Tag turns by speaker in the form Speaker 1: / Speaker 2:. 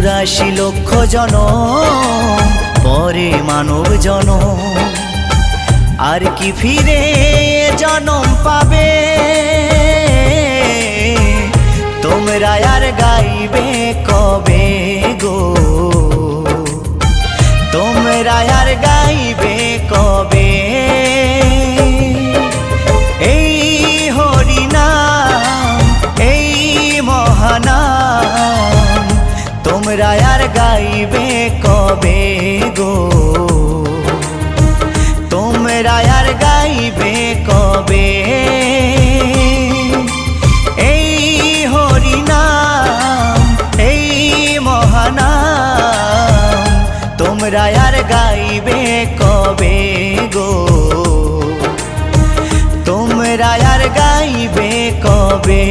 Speaker 1: 84 লক্ষ জনম পরে মানব জনম, আর কি ফিরে জনম পাবে? তোমরা আর গাইবে কবে গো? তোমরা আর গাইবে কবে? এই হরিনাম, এই মহানাম, তোমরা আর গাইবে কবে গো? তোমরা আর গাইবে কবে? এই হরিনাম, এই মহানাম, তোমরা আর গাইবে কবে গো? তোমরা আর গাইবে কবে?